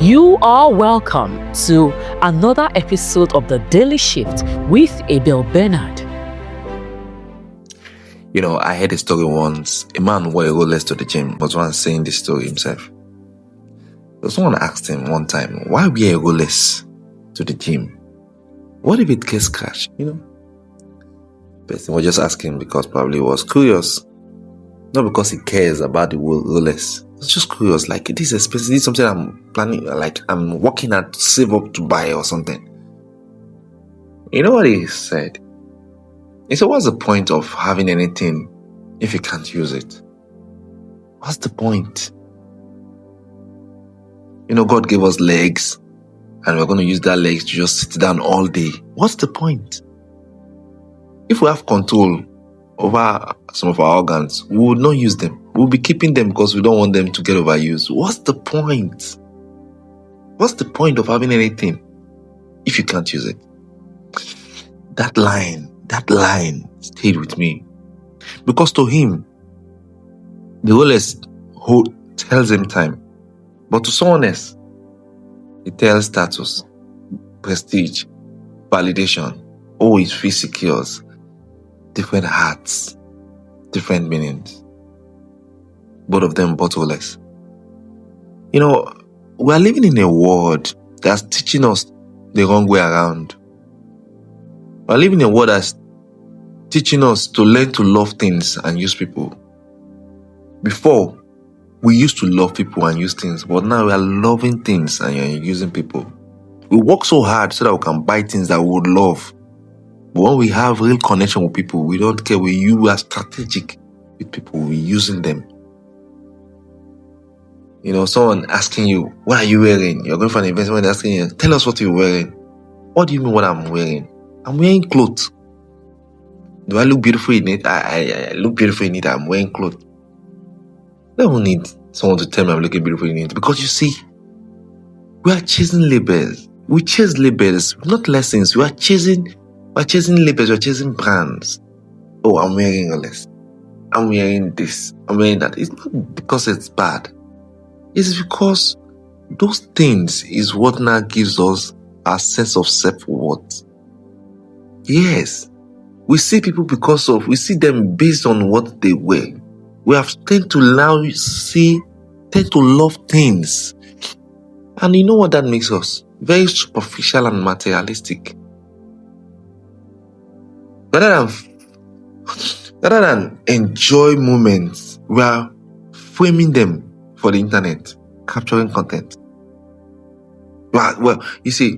You are welcome to another episode of The Daily Shift with Abel Bernard. I heard a story once. A man wore a Rolex to the gym, was once saying this story himself. So someone asked him one time, why wear a Rolex to the gym? What if it gets crashed? Person was just asking because probably he was curious. Not because he cares about the Rolex. It's just curious, like this is expensive, this is something I'm planning, like I'm working at to save up to buy or something. You know what he said? He said, what's the point of having anything if you can't use it? What's the point? God gave us legs and we're going to use that legs to just sit down all day. What's the point? If we have control over some of our organs, we would not use them. We'll be keeping them because we don't want them to get overused. What's the point? What's the point of having anything if you can't use it? That line stayed with me. Because to him, the Rolex tells him time. But to someone else, it tells status, prestige, validation. Oh, it feels secure. Different hearts, different meanings. Both of them bought Rolex. We are living in a world that's teaching us the wrong way around. We are living in a world that's teaching us to learn to love things and use people. Before, we used to love people and use things, but now we are loving things and using people. We work so hard so that we can buy things that we would love. But when we have real connection with people, we don't care. You are strategic with people. We're using them. Someone asking you, what are you wearing? You're going for an event, someone asking you, tell us what you're wearing. What do you mean what I'm wearing? I'm wearing clothes. Do I look beautiful in it? I look beautiful in it. I'm wearing clothes. I don't need someone to tell me I'm looking beautiful in it. Because you see, we are chasing labels. We chase labels, not lessons. We are chasing labels. We're chasing brands. Oh, I'm wearing a less. I'm wearing this. I'm wearing that. It's not because it's bad. It's because those things is what now gives us a sense of self-worth. Yes. We see people we see them based on what they wear. We have tend to love things. And you know what that makes us? Very superficial and materialistic. Rather than enjoy moments, we are framing them for the internet, capturing content. Well, you see,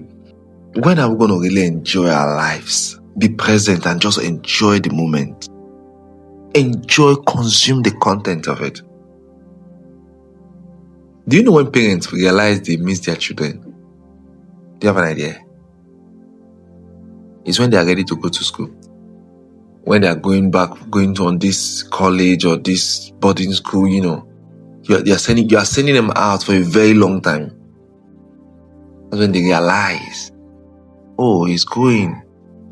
when are we going to really enjoy our lives? Be present and just enjoy the moment. Consume the content of it. Do you know when parents realize they miss their children? Do you have an idea? It's when they are ready to go to school. When they are going on this college or this boarding school, you are sending them out for a very long time. That's when they realize, oh, he's going.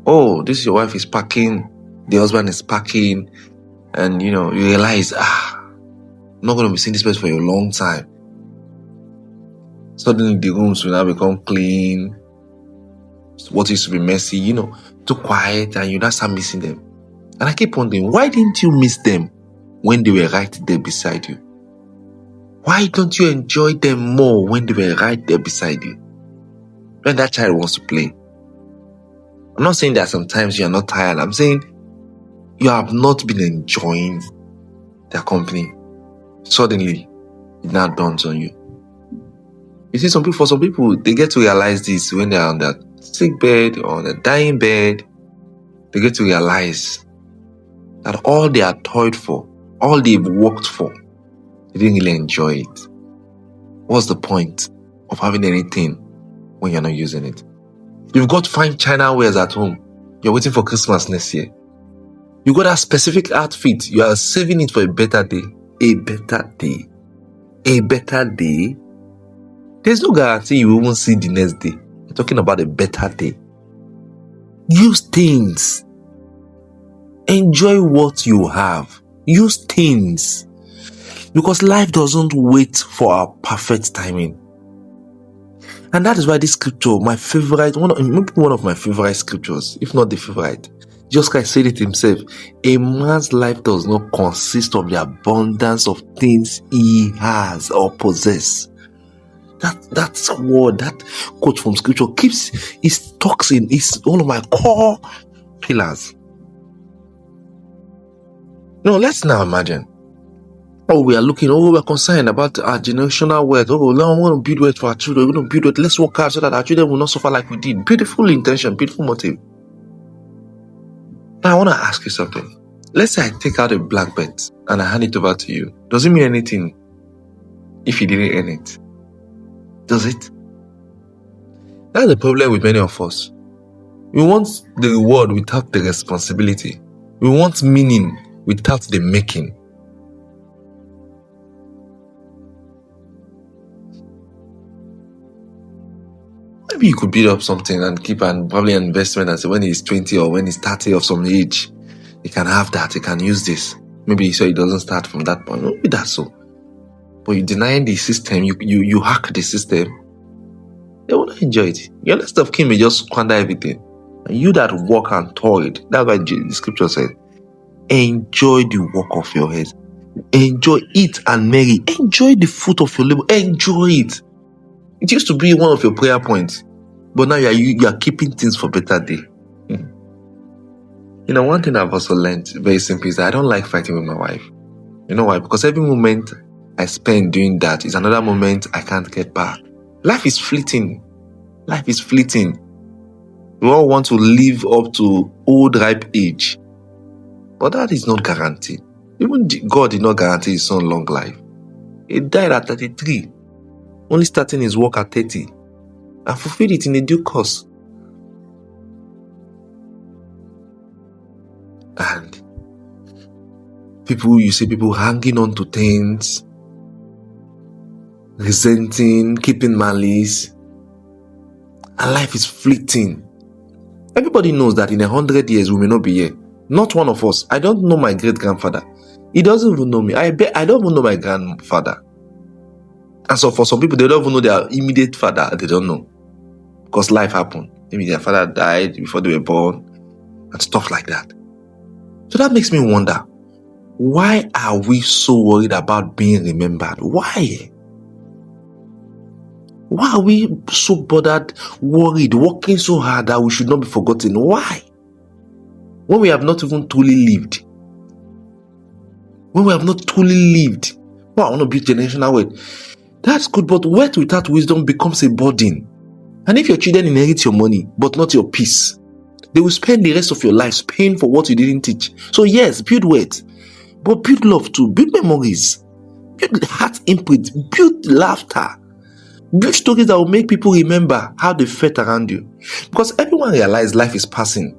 Oh, this is your wife is packing. The husband is packing. And, you realize, I'm not going to be seeing this person for a long time. Suddenly the rooms will now become clean. What used to be messy, too quiet, and you now start missing them. And I keep wondering, why didn't you miss them when they were right there beside you? Why don't you enjoy them more when they were right there beside you? When that child wants to play. I'm not saying that sometimes you are not tired. I'm saying you have not been enjoying their company. Suddenly, it now dawns on you. You see, for some people, they get to realize this when they're on their sick bed or on their dying bed. They get to realize that all they are toiled for, all they've worked for, they didn't really enjoy it. What's the point of having anything when you're not using it? You've got fine China wares at home. You're waiting for Christmas next year. You got that specific outfit. You are saving it for a better day. A better day. A better day. There's no guarantee you won't see the next day. You're talking about a better day. Use things. Enjoy what you have. Use things. Because life doesn't wait for our perfect timing. And that is why this scripture, my favorite, one of my favorite scriptures, if not the favorite, Jesus Christ said it himself. A man's life does not consist of the abundance of things he has or possess. That's a word, that quote from scripture talks in, is one of my core pillars. Now, let's now imagine. We're concerned about our generational wealth. We want to build wealth for our children. We want to build wealth. Let's work hard so that our children will not suffer like we did. Beautiful intention, beautiful motive. Now, I want to ask you something. Let's say I take out a black bet and I hand it over to you. Does it mean anything if you didn't earn it? Does it? That's the problem with many of us. We want the reward without the responsibility. We want meaning without the making. Maybe you could build up something and keep probably an investment, and say when he's 20 or when he's 30 of some age, he can have that, he can use this. Maybe so he doesn't start from that point. Maybe that's so. But you deny the system, you hack the system, they will not enjoy it. Your next of kin may just squander everything. And you that work and toiled, that's why the scripture said, enjoy the work of your hands. Enjoy it and marry. Enjoy the fruit of your labor. Enjoy it. It used to be one of your prayer points, but now you are keeping things for better day. You know, one thing I've also learned very simply is that I don't like fighting with my wife. You know why? Because every moment I spend doing that is another moment I can't get back. Life is fleeting. Life is fleeting. We all want to live up to old ripe age, but that is not guaranteed. Even God did not guarantee his son long life. He died at 33, only starting his work at 30, and fulfilled it in a due course. And you see people hanging on to things, resenting, keeping malice, and life is fleeting. Everybody knows that in 100 years we may not be here. Not one of us. I don't know my great-grandfather. He doesn't even know me. I don't even know my grandfather. And so for some people, they don't even know their immediate father. They don't know. Because life happened. Maybe their father died before they were born and stuff like that. So that makes me wonder, why are we so worried about being remembered? Why? Why are we so bothered, worried, working so hard that we should not be forgotten? Why? When we have not even truly lived. When we have not truly lived. Well, I want to build generational wealth. That's good, but wealth without wisdom becomes a burden. And if your children inherit your money, but not your peace, they will spend the rest of your lives paying for what you didn't teach. So yes, build wealth, but build love too. Build memories. Build heart imprint. Build laughter. Build stories that will make people remember how they felt around you. Because everyone realizes life is passing.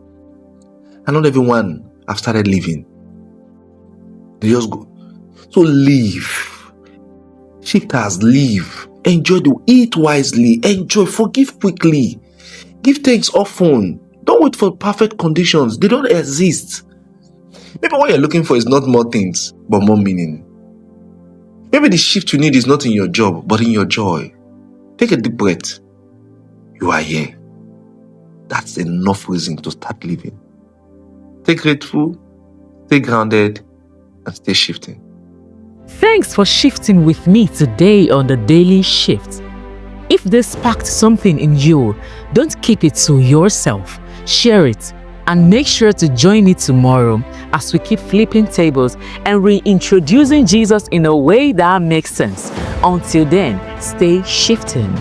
And not everyone have started living. They just go. So live. Shifters, live. Enjoy, eat wisely. Enjoy, forgive quickly. Give thanks often. Don't wait for perfect conditions. They don't exist. Maybe what you're looking for is not more things, but more meaning. Maybe the shift you need is not in your job, but in your joy. Take a deep breath. You are here. That's enough reason to start living. Stay grateful, stay grounded, and stay shifting. Thanks for shifting with me today on the Daily Shift. If this sparked something in you, don't keep it to yourself. Share it and make sure to join it tomorrow as we keep flipping tables and reintroducing Jesus in a way that makes sense. Until then, stay shifting.